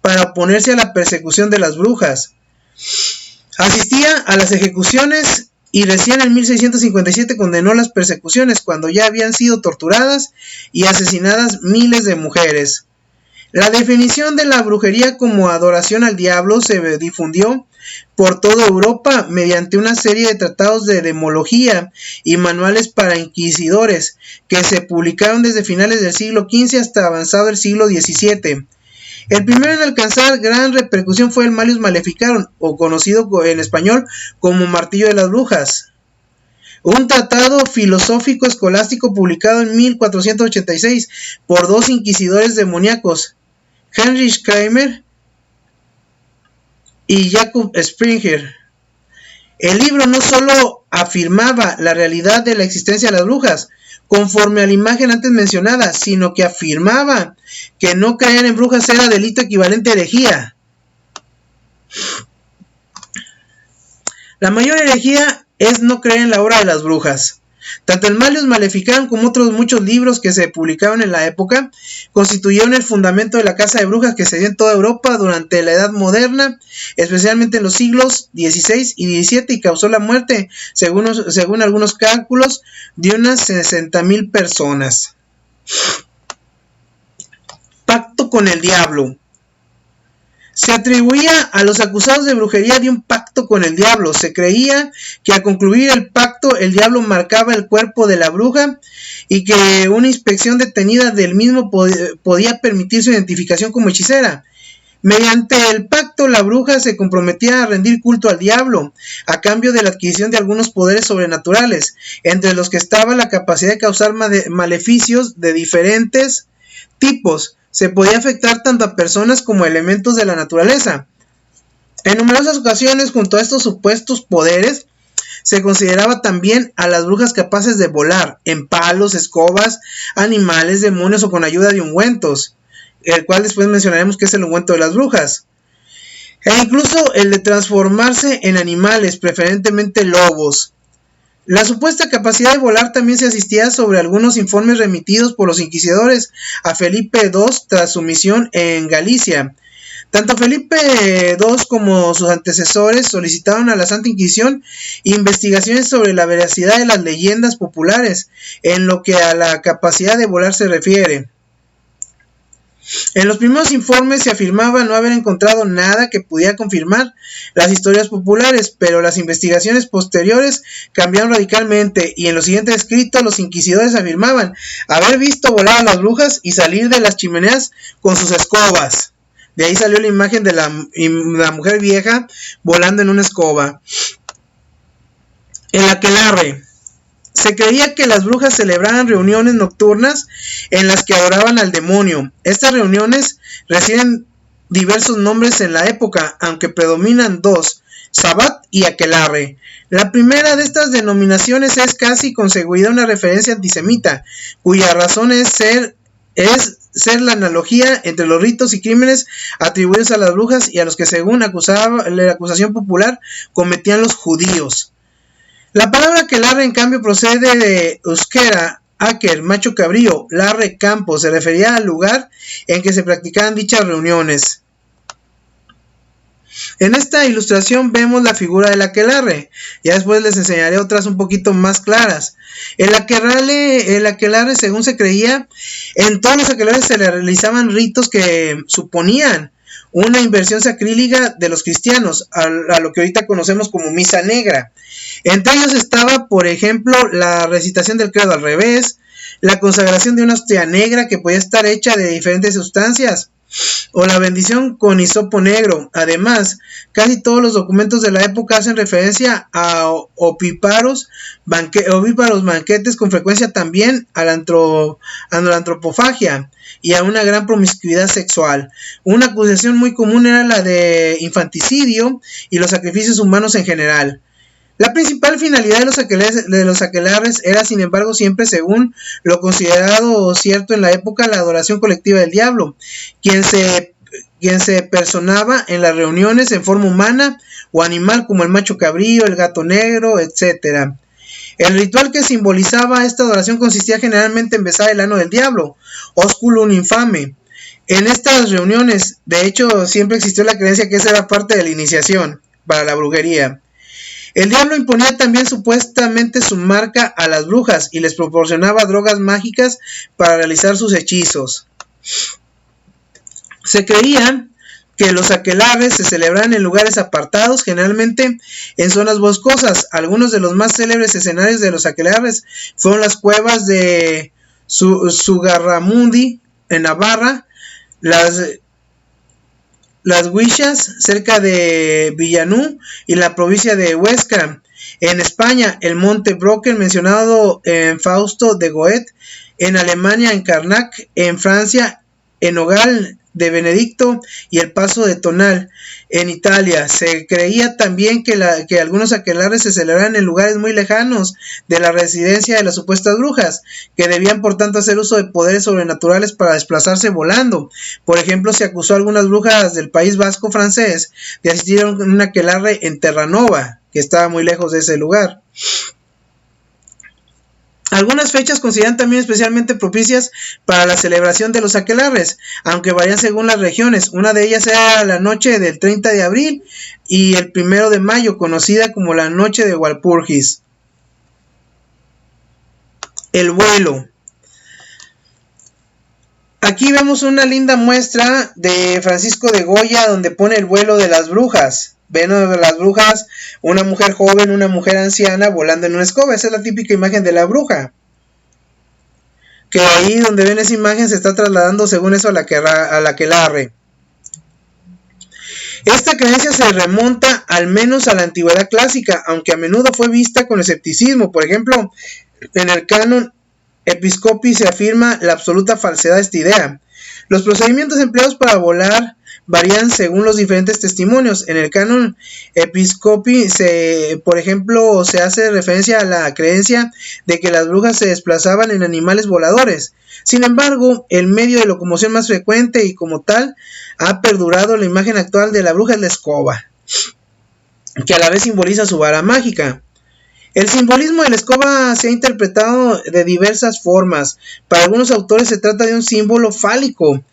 para oponerse a la persecución de las brujas. Asistía a las ejecuciones y recién en 1657 condenó las persecuciones, cuando ya habían sido torturadas y asesinadas miles de mujeres. La definición de la brujería como adoración al diablo se difundió por toda Europa mediante una serie de tratados de demología y manuales para inquisidores que se publicaron desde finales del siglo XV hasta avanzado el siglo XVII. El primero en alcanzar gran repercusión fue el Malleus Maleficarum, o conocido en español como Martillo de las Brujas, un tratado filosófico escolástico publicado en 1486 por dos inquisidores demoníacos, Heinrich Kramer y Jacob Springer. El libro no solo afirmaba la realidad de la existencia de las brujas, conforme a la imagen antes mencionada, sino que afirmaba que no creer en brujas era delito equivalente a herejía. La mayor herejía es no creer en la obra de las brujas. Tanto el Malleus Maleficarum como otros muchos libros que se publicaron en la época constituyeron el fundamento de la caza de brujas que se dio en toda Europa durante la Edad Moderna, especialmente en los siglos XVI y XVII, y causó la muerte, según algunos cálculos, de unas 60,000 personas. Pacto con el diablo. Se atribuía a los acusados de brujería de un pacto con el diablo. Se creía que al concluir el pacto el diablo marcaba el cuerpo de la bruja y que una inspección detenida del mismo podía permitir su identificación como hechicera. Mediante el pacto, la bruja se comprometía a rendir culto al diablo, a cambio de la adquisición de algunos poderes sobrenaturales, entre los que estaba la capacidad de causar maleficios de diferentes tipos. Se podía afectar tanto a personas como a elementos de la naturaleza. En numerosas ocasiones, junto a estos supuestos poderes, se consideraba también a las brujas capaces de volar en palos, escobas, animales, demonios o con ayuda de ungüentos, el cual después mencionaremos que es el ungüento de las brujas, e incluso el de transformarse en animales, preferentemente lobos. La supuesta capacidad de volar también se asistía sobre algunos informes remitidos por los inquisidores a Felipe II tras su misión en Galicia. Tanto Felipe II como sus antecesores solicitaron a la Santa Inquisición investigaciones sobre la veracidad de las leyendas populares en lo que a la capacidad de volar se refiere. En los primeros informes se afirmaba no haber encontrado nada que pudiera confirmar las historias populares, pero las investigaciones posteriores cambiaron radicalmente y en los siguientes escritos los inquisidores afirmaban haber visto volar a las brujas y salir de las chimeneas con sus escobas. De ahí salió la imagen de la mujer vieja volando en una escoba. El aquelarre. Se creía que las brujas celebraban reuniones nocturnas en las que adoraban al demonio. Estas reuniones reciben diversos nombres en la época, aunque predominan dos, Sabbat y aquelarre. La primera de estas denominaciones es casi con seguridad una referencia antisemita, cuya razón es ser la analogía entre los ritos y crímenes atribuidos a las brujas y a los que según la acusación popular cometían los judíos. La palabra aquelarre en cambio procede de euskera, aker, macho cabrío, larre, campo, se refería al lugar en que se practicaban dichas reuniones. En esta ilustración vemos la figura del aquelarre. Ya después les enseñaré otras un poquito más claras. El aquelarre, según se creía, en todos los aquelarres se le realizaban ritos que suponían una inversión sacrílega de los cristianos, a lo que ahorita conocemos como misa negra. Entre ellos estaba, por ejemplo, la recitación del credo al revés, la consagración de una hostia negra que podía estar hecha de diferentes sustancias, o la bendición con hisopo negro. Además, casi todos los documentos de la época hacen referencia a ovíparos banquetes, con frecuencia también a la antropofagia y a una gran promiscuidad sexual. Una acusación muy común era la de infanticidio y los sacrificios humanos en general. La principal finalidad de los aquelarres era, sin embargo, siempre, según lo considerado cierto en la época, la adoración colectiva del diablo, quien se personaba en las reuniones en forma humana o animal, como el macho cabrío, el gato negro, etc. El ritual que simbolizaba esta adoración consistía generalmente en besar el ano del diablo, osculum infame. En estas reuniones, de hecho, siempre existió la creencia que esa era parte de la iniciación para la brujería. El diablo imponía también supuestamente su marca a las brujas y les proporcionaba drogas mágicas para realizar sus hechizos. Se creía que los aquelarres se celebraban en lugares apartados, generalmente en zonas boscosas. Algunos de los más célebres escenarios de los aquelarres fueron las cuevas de Zugarramundi en Navarra, las Huichas cerca de Villanú y la provincia de Huesca. En España, el monte Brocken mencionado en Fausto de Goethe. En Alemania, en Karnak. En Francia, en Nogal de Benedicto y el Paso de Tonal. En Italia se creía también que algunos aquelarres se celebraban en lugares muy lejanos de la residencia de las supuestas brujas, que debían por tanto hacer uso de poderes sobrenaturales para desplazarse volando. Por ejemplo, se acusó a algunas brujas del País Vasco francés de asistir a un aquelarre en Terranova, que estaba muy lejos de ese lugar. Algunas fechas consideran también especialmente propicias para la celebración de los aquelarres, aunque varían según las regiones. Una de ellas era la noche del 30 de abril y el 1 de mayo, conocida como la noche de Walpurgis. El vuelo. Aquí vemos una linda muestra de Francisco de Goya donde pone el vuelo de las brujas. Ven a las brujas, una mujer joven, una mujer anciana volando en una escoba. Esa es la típica imagen de la bruja. Que ahí donde ven esa imagen se está trasladando según eso a la aquelarre. Esta creencia se remonta al menos a la antigüedad clásica, aunque a menudo fue vista con escepticismo. Por ejemplo, en el canon Episcopi se afirma la absoluta falsedad de esta idea. Los procedimientos empleados para volar varían según los diferentes testimonios. En el canon Episcopi, por ejemplo, se hace referencia a la creencia de que las brujas se desplazaban en animales voladores. Sin embargo, el medio de locomoción más frecuente y como tal ha perdurado la imagen actual de la bruja es la escoba, que a la vez simboliza su vara mágica. El simbolismo de la escoba se ha interpretado de diversas formas. Para algunos autores se trata de un símbolo fálico,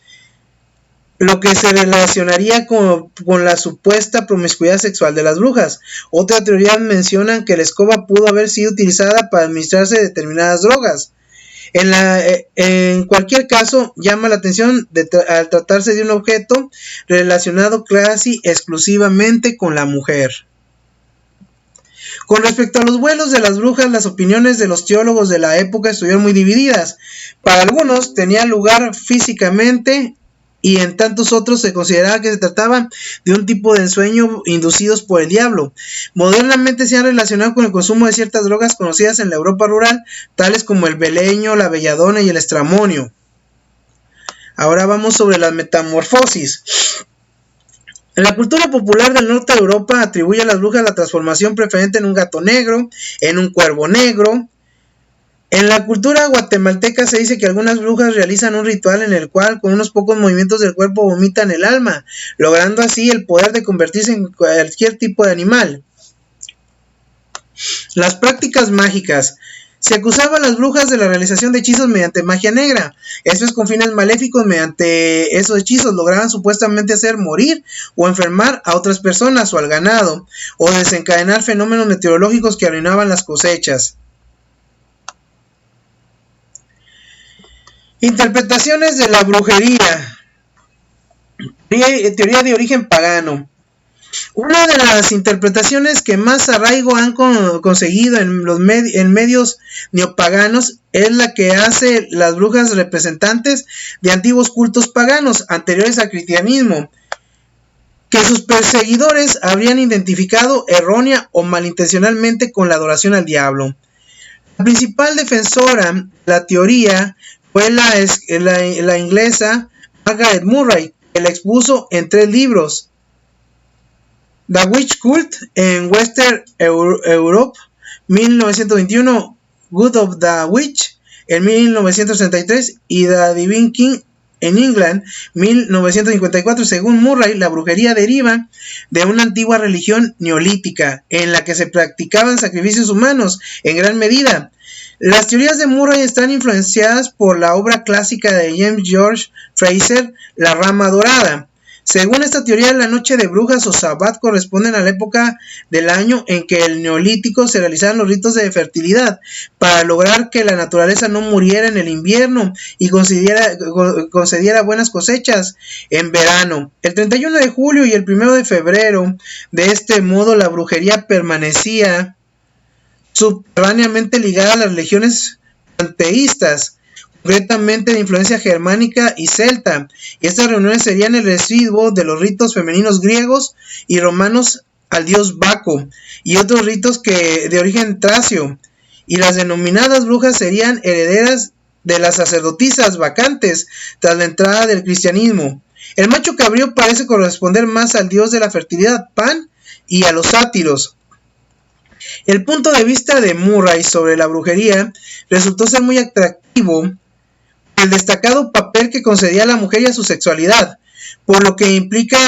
lo que se relacionaría con la supuesta promiscuidad sexual de las brujas. Otra teoría menciona que la escoba pudo haber sido utilizada para administrarse determinadas drogas. En cualquier caso, llama la atención al tratarse de un objeto relacionado casi exclusivamente con la mujer. Con respecto a los vuelos de las brujas, las opiniones de los teólogos de la época estuvieron muy divididas. Para algunos tenían lugar físicamente y en tantos otros se consideraba que se trataba de un tipo de ensueño inducidos por el diablo. Modernamente se han relacionado con el consumo de ciertas drogas conocidas en la Europa rural, tales como el beleño, la belladona y el estramonio. Ahora vamos sobre las metamorfosis. En la cultura popular del norte de Europa atribuye a las brujas la transformación preferente en un gato negro, en un cuervo negro. En la cultura guatemalteca se dice que algunas brujas realizan un ritual en el cual con unos pocos movimientos del cuerpo vomitan el alma, logrando así el poder de convertirse en cualquier tipo de animal. Las prácticas mágicas. Se acusaba a las brujas de la realización de hechizos mediante magia negra. Esto es con fines maléficos. Mediante esos hechizos lograban supuestamente hacer morir o enfermar a otras personas o al ganado, o desencadenar fenómenos meteorológicos que arruinaban las cosechas. Interpretaciones de la brujería. Teoría de origen pagano. Una de las interpretaciones que más arraigo han conseguido en medios neopaganos es la que hace las brujas representantes de antiguos cultos paganos anteriores al cristianismo, que sus perseguidores habrían identificado errónea o malintencionalmente con la adoración al diablo. La principal defensora de la teoría fue la inglesa Margaret Murray, que la expuso en 3 libros: The Witch Cult en Western Europe, 1921, Good of the Witch en 1933 y The Divine King en England, 1954. Según Murray, la brujería deriva de una antigua religión neolítica en la que se practicaban sacrificios humanos en gran medida. Las teorías de Murray están influenciadas por la obra clásica de James George Frazer, La Rama Dorada. Según esta teoría, la noche de brujas o sabbat corresponden a la época del año en que el neolítico se realizaban los ritos de fertilidad para lograr que la naturaleza no muriera en el invierno y concediera buenas cosechas en verano. El 31 de julio y el 1 de febrero, de este modo, la brujería permanecía subterráneamente ligada a las religiones panteístas, concretamente de influencia germánica y celta, y estas reuniones serían el residuo de los ritos femeninos griegos y romanos al dios Baco, y otros ritos de origen tracio, y las denominadas brujas serían herederas de las sacerdotisas vacantes tras la entrada del cristianismo. El macho cabrío parece corresponder más al dios de la fertilidad, Pan, y a los sátiros. El punto de vista de Murray sobre la brujería resultó ser muy atractivo, el destacado papel que concedía a la mujer y a su sexualidad, por lo que implica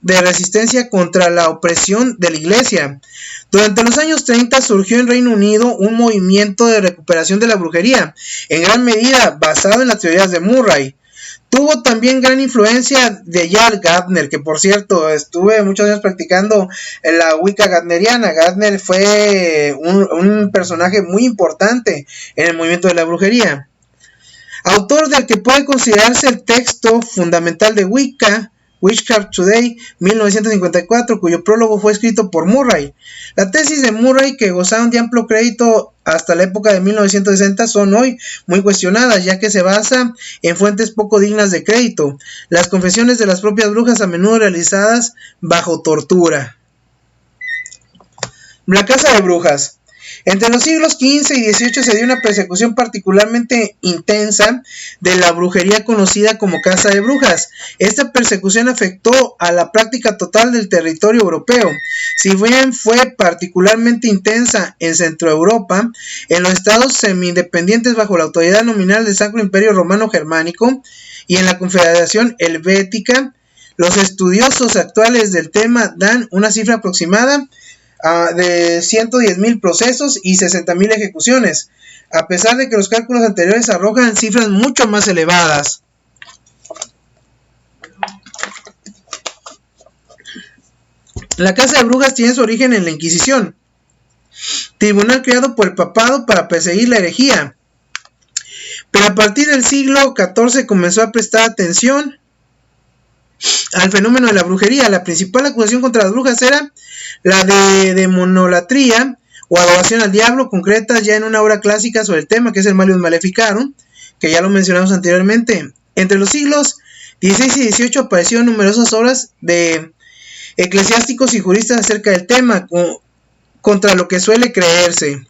de resistencia contra la opresión de la iglesia. Durante los años 30 surgió en Reino Unido un movimiento de recuperación de la brujería, en gran medida basado en las teorías de Murray. Tuvo también gran influencia de Jarl Gardner, que por cierto estuve muchos años practicando en la Wicca gardneriana. Gardner fue un personaje muy importante en el movimiento de la brujería. Autor del que puede considerarse el texto fundamental de Wicca Witchcraft Today, 1954, cuyo prólogo fue escrito por Murray. La tesis de Murray, que gozaron de amplio crédito hasta la época de 1960, son hoy muy cuestionadas, ya que se basa en fuentes poco dignas de crédito. Las confesiones de las propias brujas, a menudo realizadas bajo tortura. La caza de brujas. Entre los siglos XV y XVIII se dio una persecución particularmente intensa de la brujería conocida como caza de brujas. Esta persecución afectó a la práctica total del territorio europeo. Si bien fue particularmente intensa en Centroeuropa, en los estados semi-independientes bajo la autoridad nominal del Sacro Imperio Romano Germánico y en la Confederación Helvética, los estudiosos actuales del tema dan una cifra aproximada de 110,000 procesos y 60,000 ejecuciones, a pesar de que los cálculos anteriores arrojan cifras mucho más elevadas. La caza de brujas tiene su origen en la Inquisición, tribunal creado por el papado para perseguir la herejía, pero a partir del siglo XIV comenzó a prestar atención al fenómeno de la brujería. La principal acusación contra las brujas era la de demonolatría o adoración al diablo, concreta ya en una obra clásica sobre el tema, que es el Malleus Maleficarum, que ya lo mencionamos anteriormente. Entre los siglos XVI y XVIII aparecieron numerosas obras de eclesiásticos y juristas acerca del tema, contra lo que suele creerse.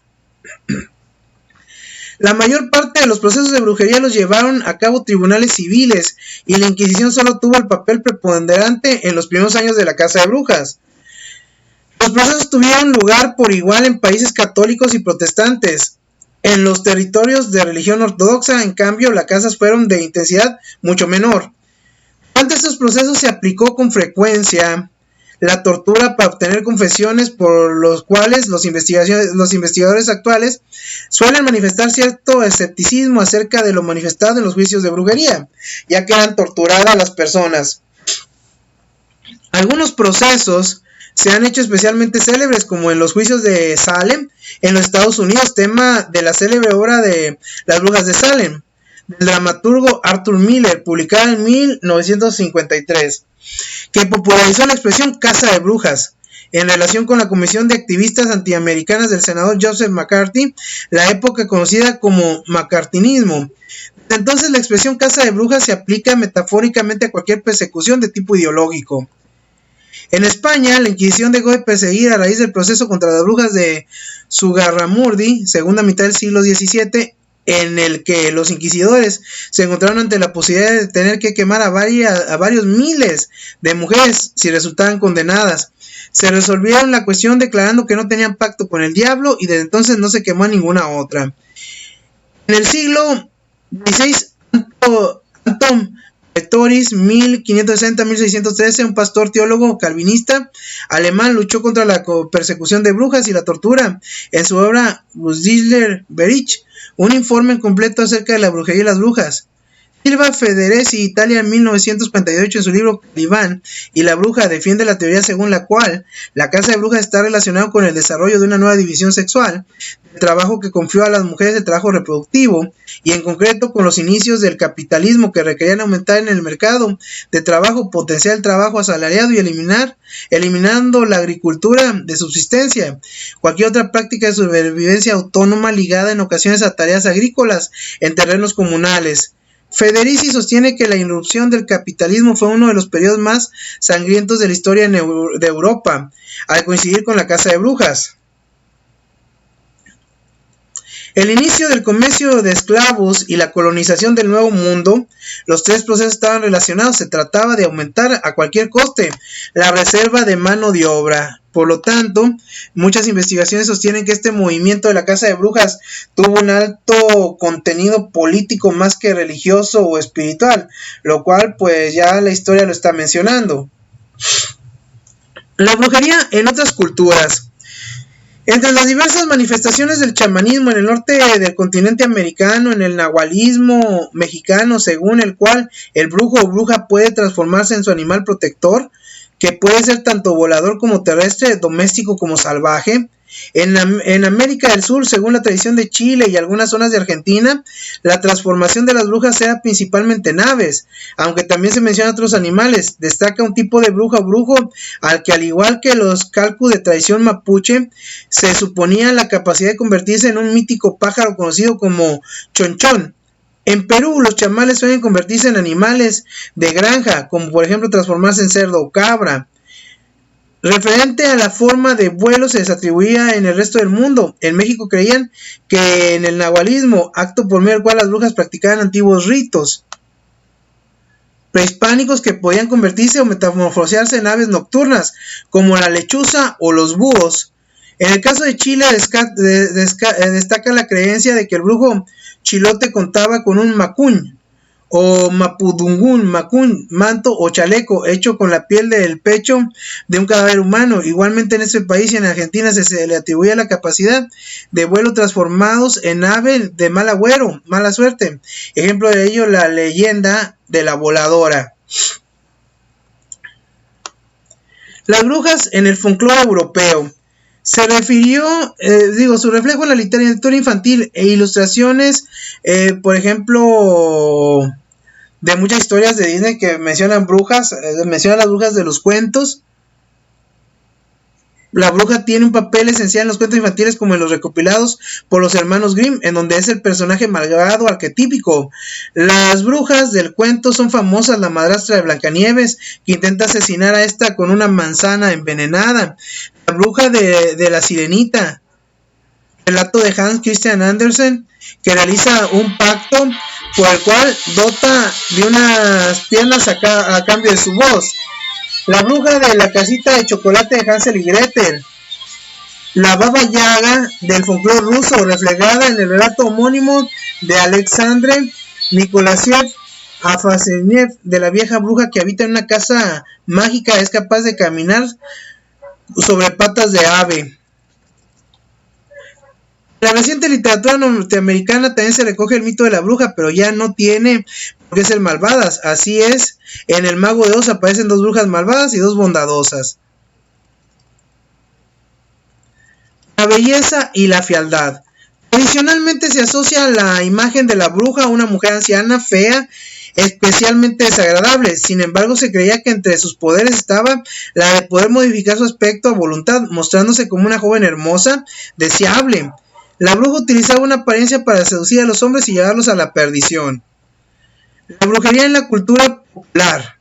La mayor parte de los procesos de brujería los llevaron a cabo tribunales civiles, y la Inquisición solo tuvo el papel preponderante en los primeros años de la caza de brujas. Los procesos tuvieron lugar por igual en países católicos y protestantes. En los territorios de religión ortodoxa, en cambio, las cazas fueron de intensidad mucho menor. Durante estos procesos se aplicó con frecuencia la tortura para obtener confesiones, por los cuales los investigadores actuales suelen manifestar cierto escepticismo acerca de lo manifestado en los juicios de brujería, ya que eran torturadas las personas. Algunos procesos se han hecho especialmente célebres, como en los juicios de Salem en los Estados Unidos, tema de la célebre obra de Las Brujas de Salem, del dramaturgo Arthur Miller, publicada en 1953, que popularizó la expresión caza de brujas en relación con la comisión de activistas antiamericanas del senador Joseph McCarthy, la época conocida como McCarthyismo. Desde entonces, la expresión caza de brujas se aplica metafóricamente a cualquier persecución de tipo ideológico. En España, la Inquisición dejó de perseguir a raíz del proceso contra las brujas de Zugarramurdi, segunda mitad del siglo XVII, en el que los inquisidores se encontraron ante la posibilidad de tener que quemar a varios miles de mujeres si resultaban condenadas. Se resolvieron la cuestión declarando que no tenían pacto con el diablo, y desde entonces no se quemó a ninguna otra. En el siglo XVI, Anton Pretorius, 1560-1613, un pastor teólogo calvinista alemán, luchó contra la persecución de brujas y la tortura. En su obra Busdisler Bericht, un informe completo acerca de la brujería y las brujas. Silva Federici, Italia, en 1948, en su libro Caliban y la bruja, defiende la teoría según la cual la caza de brujas está relacionada con el desarrollo de una nueva división sexual, el trabajo que confió a las mujeres el trabajo reproductivo, y en concreto con los inicios del capitalismo, que requerían aumentar en el mercado de trabajo, potenciar el trabajo asalariado y eliminando la agricultura de subsistencia, cualquier otra práctica de sobrevivencia autónoma ligada en ocasiones a tareas agrícolas en terrenos comunales. Federici sostiene que la irrupción del capitalismo fue uno de los periodos más sangrientos de la historia de Europa, al coincidir con la caza de brujas. El inicio del comercio de esclavos y la colonización del Nuevo Mundo, los tres procesos estaban relacionados. Se trataba de aumentar a cualquier coste la reserva de mano de obra. Por lo tanto, muchas investigaciones sostienen que este movimiento de la caza de brujas tuvo un alto contenido político más que religioso o espiritual, lo cual pues ya la historia lo está mencionando. La brujería en otras culturas. Entre las diversas manifestaciones del chamanismo en el norte del continente americano, en el nahualismo mexicano, según el cual el brujo o bruja puede transformarse en su animal protector, que puede ser tanto volador como terrestre, doméstico como salvaje, En América del Sur, según la tradición de Chile y algunas zonas de Argentina, la transformación de las brujas era principalmente en aves, aunque también se mencionan otros animales. Destaca un tipo de bruja o brujo al que, al igual que los calcu de tradición mapuche, se suponía la capacidad de convertirse en un mítico pájaro conocido como chonchón. En Perú, los chamales suelen convertirse en animales de granja, como por ejemplo transformarse en cerdo o cabra. Referente a la forma de vuelo se les atribuía en el resto del mundo. En México creían que en el nahualismo, acto por medio del cual las brujas practicaban antiguos ritos prehispánicos que podían convertirse o metamorfosearse en aves nocturnas, como la lechuza o los búhos. En el caso de Chile destaca la creencia de que el brujo chilote contaba con un macuñ o mapudungún, macuñ, manto o chaleco hecho con la piel del pecho de un cadáver humano. Igualmente en este país y en Argentina se le atribuía la capacidad de vuelo transformados en ave de mal agüero, mala suerte. Ejemplo de ello, la leyenda de la voladora. Las brujas en el folclore europeo. Se refirió, su reflejo en la literatura infantil e ilustraciones, por ejemplo, de muchas historias de Disney que mencionan brujas, mencionan las brujas de los cuentos. La bruja tiene un papel esencial en los cuentos infantiles como en los recopilados por los hermanos Grimm, en donde es el personaje malvado arquetípico. Las brujas del cuento son famosas, la madrastra de Blancanieves, que intenta asesinar a esta con una manzana envenenada. La bruja de la Sirenita, relato de Hans Christian Andersen, que realiza un pacto por el cual dota de unas piernas a cambio de su voz. La bruja de la casita de chocolate de Hansel y Gretel. La Baba Yaga del folclore ruso, reflejada en el relato homónimo de Alexandre Nikolasiev Afaseniev, de la vieja bruja que habita en una casa mágica, es capaz de caminar sobre patas de ave. En la reciente literatura norteamericana también se recoge el mito de la bruja, pero ya no tiene por qué ser malvadas. Así es, en El Mago de Oz aparecen dos brujas malvadas y dos bondadosas. La belleza y la fealdad. Tradicionalmente se asocia la imagen de la bruja a una mujer anciana, fea, especialmente desagradable. Sin embargo, se creía que entre sus poderes estaba la de poder modificar su aspecto a voluntad, mostrándose como una joven hermosa, deseable. La bruja utilizaba una apariencia para seducir a los hombres y llevarlos a la perdición. La brujería en la cultura popular.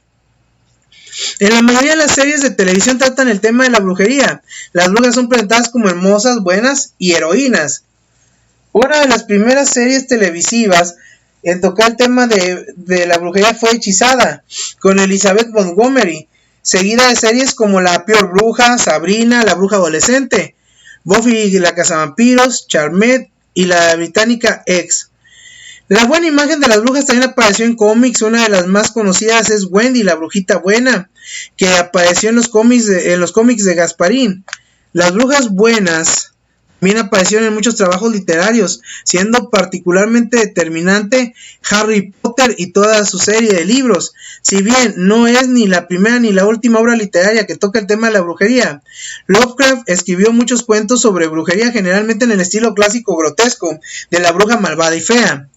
En la mayoría de las series de televisión tratan el tema de la brujería. Las brujas son presentadas como hermosas, buenas y heroínas. Una de las primeras series televisivas en tocar el tema de la brujería fue Hechizada, con Elizabeth Montgomery, seguida de series como La Peor Bruja, Sabrina, La Bruja Adolescente, Buffy la Cazavampiros, Charmed y la británica X. La buena imagen de las brujas también apareció en cómics. Una de las más conocidas es Wendy, la brujita buena, que apareció en los cómics de Gasparín. Las brujas buenas también aparecieron en muchos trabajos literarios, siendo particularmente determinante Harry Potter y toda su serie de libros. Si bien no es ni la primera ni la última obra literaria que toca el tema de la brujería, Lovecraft escribió muchos cuentos sobre brujería, generalmente en el estilo clásico grotesco de la bruja malvada y fea.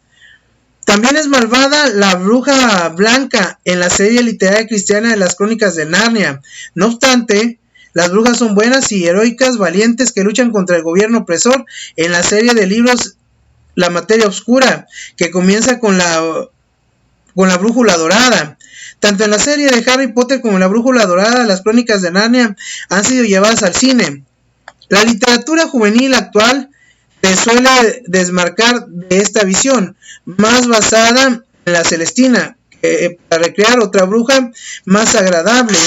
También es malvada la bruja blanca en la serie literaria cristiana de las Crónicas de Narnia. No obstante, las brujas son buenas y heroicas, valientes, que luchan contra el gobierno opresor en la serie de libros La Materia Oscura, que comienza con la brújula dorada. Tanto en la serie de Harry Potter como en la brújula dorada, las Crónicas de Narnia han sido llevadas al cine. La literatura juvenil actual se suele desmarcar de esta visión, más basada en la Celestina, para recrear otra bruja más agradable.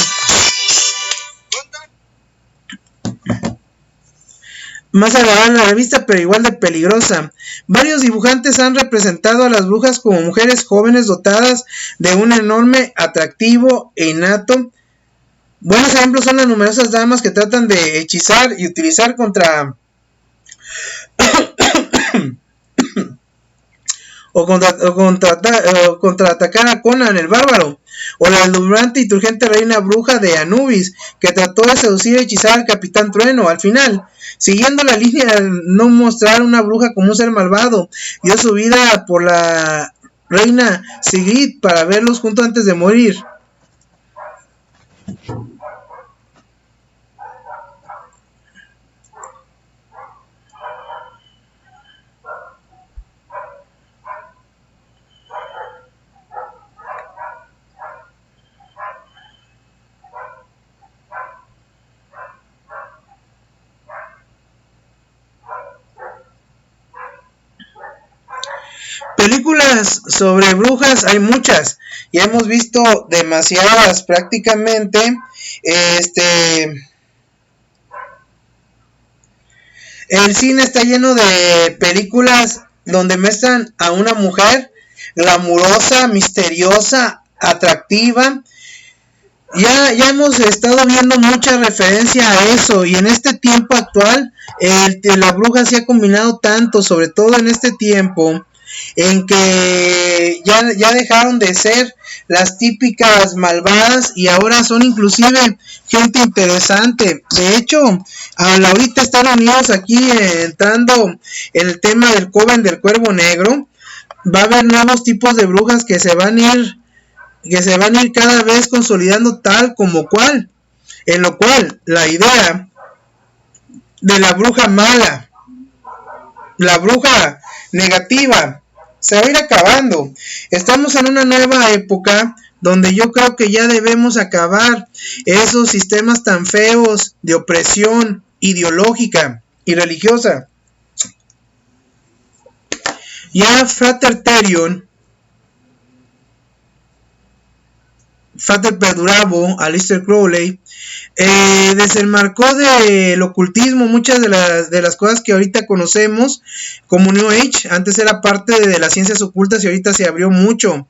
Más agradable a la vista, pero igual de peligrosa. Varios dibujantes han representado a las brujas como mujeres jóvenes dotadas de un enorme atractivo e innato. Buenos ejemplos son las numerosas damas que tratan de hechizar y utilizar contra contraatacar a Conan el Bárbaro, o la deslumbrante y turgente reina bruja de Anubis, que trató de seducir y hechizar al Capitán Trueno. Al final, siguiendo la línea de no mostrar una bruja como un ser malvado, dio su vida por la reina Sigrid para verlos juntos antes de morir. Películas sobre brujas hay muchas, y hemos visto demasiadas prácticamente. El cine está lleno de películas donde muestran a una mujer glamurosa, misteriosa, atractiva. Ya hemos estado viendo mucha referencia a eso, y en este tiempo actual la bruja se ha combinado tanto, sobre todo en este tiempo, en que ya dejaron de ser las típicas malvadas y ahora son inclusive gente interesante. De hecho, ahorita Estados Unidos aquí entrando en el tema del Coven del Cuervo Negro, va a haber nuevos tipos de brujas que se van a ir cada vez consolidando tal como cual, en lo cual la idea de la bruja mala, la bruja negativa, se va a ir acabando. Estamos en una nueva época donde yo creo que ya debemos acabar esos sistemas tan feos de opresión ideológica y religiosa. Ya Frater Perdurabo, Aleister Crowley, desenmarcó del ocultismo muchas de las cosas que ahorita conocemos como New Age. Antes era parte de las ciencias ocultas y ahorita se abrió mucho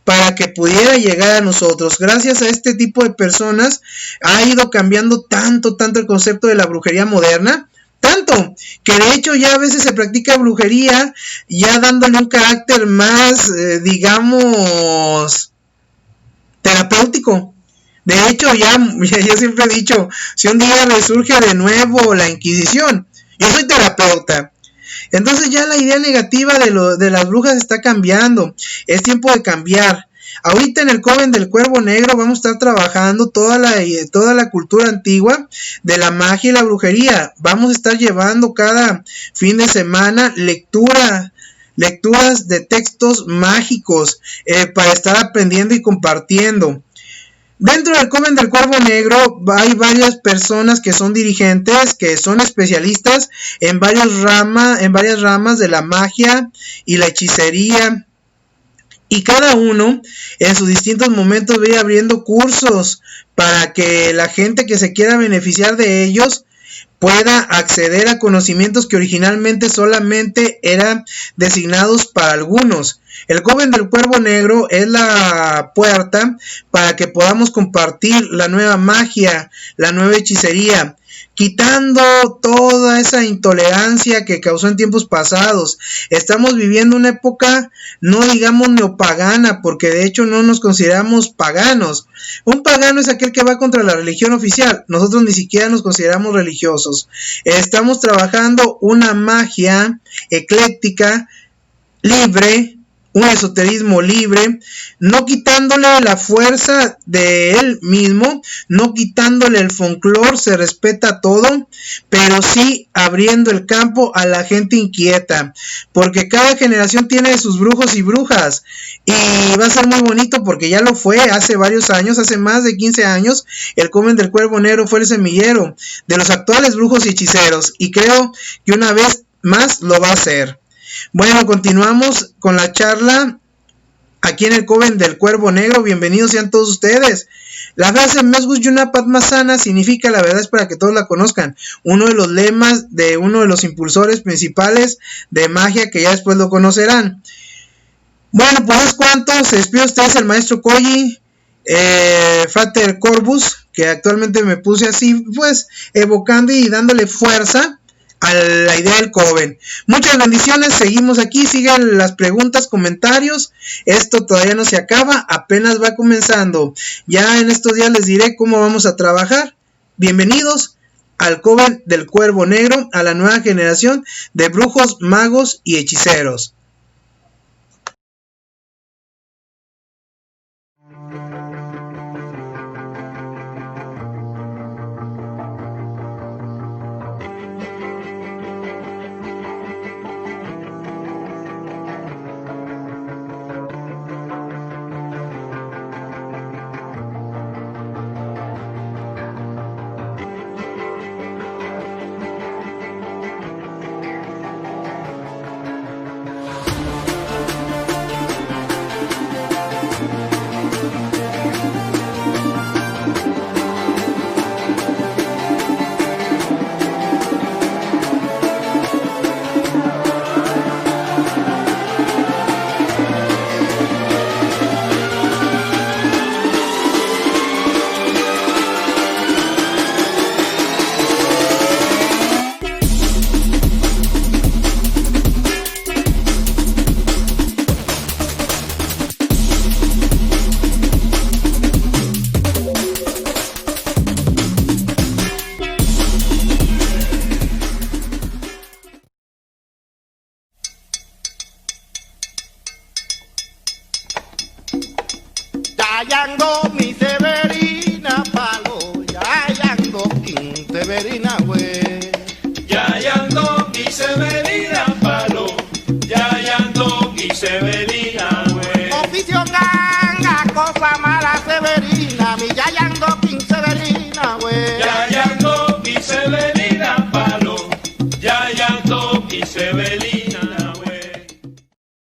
para que pudiera llegar a nosotros. Gracias a este tipo de personas ha ido cambiando tanto el concepto de la brujería moderna, tanto que de hecho ya a veces se practica brujería ya dándole un carácter más, digamos, terapéutico. De hecho, yo siempre he dicho, si un día resurge de nuevo la Inquisición, yo soy terapeuta. Entonces ya la idea negativa de las brujas está cambiando. Es tiempo de cambiar. Ahorita en el Coven del Cuervo Negro vamos a estar trabajando toda la cultura antigua de la magia y la brujería. Vamos a estar llevando cada fin de semana lecturas de textos mágicos para estar aprendiendo y compartiendo. Dentro del Coven del Cuervo Negro hay varias personas que son dirigentes, que son especialistas en varias ramas de la magia y la hechicería. Y cada uno en sus distintos momentos va a ir abriendo cursos para que la gente que se quiera beneficiar de ellos pueda acceder a conocimientos que originalmente solamente eran designados para algunos. El Coven del Cuervo Negro es la puerta para que podamos compartir la nueva magia, la nueva hechicería, quitando toda esa intolerancia que causó en tiempos pasados. Estamos viviendo una época, no digamos neopagana, porque de hecho no nos consideramos paganos. Un pagano es aquel que va contra la religión oficial. Nosotros ni siquiera nos consideramos religiosos. Estamos trabajando una magia ecléctica, libre, un esoterismo libre, no quitándole la fuerza de él mismo, no quitándole el folclore, se respeta todo, pero sí abriendo el campo a la gente inquieta, porque cada generación tiene sus brujos y brujas, y va a ser muy bonito porque ya lo fue hace varios años, hace más de 15 años, el Coven del Cuervo Negro fue el semillero de los actuales brujos y hechiceros, y creo que una vez más lo va a hacer. Bueno, continuamos con la charla aquí en el Coven del Cuervo Negro. Bienvenidos sean todos ustedes. La frase Mesgus Yuna Padmasana significa la verdad es para que todos la conozcan. Uno de los lemas de uno de los impulsores principales de magia que ya después lo conocerán. Bueno, pues es cuanto. Se despide ustedes el maestro Koji, Frater Corbus, que actualmente me puse así, pues evocando y dándole fuerza a la idea del Coven. Muchas bendiciones, seguimos aquí, siguen las preguntas, comentarios. Esto todavía no se acaba, apenas va comenzando. Ya en estos días les diré cómo vamos a trabajar. Bienvenidos al Coven del Cuervo Negro, a la nueva generación de brujos, magos y hechiceros. Yayando mi Severina palo, yayando King Severina güey. Yayando mi Severina palo, yayando mi Severina güey. Oficio ganga, cosa mala Severina, mi yayando King Severina güey. Yayando mi Severina palo, yayando mi Severina.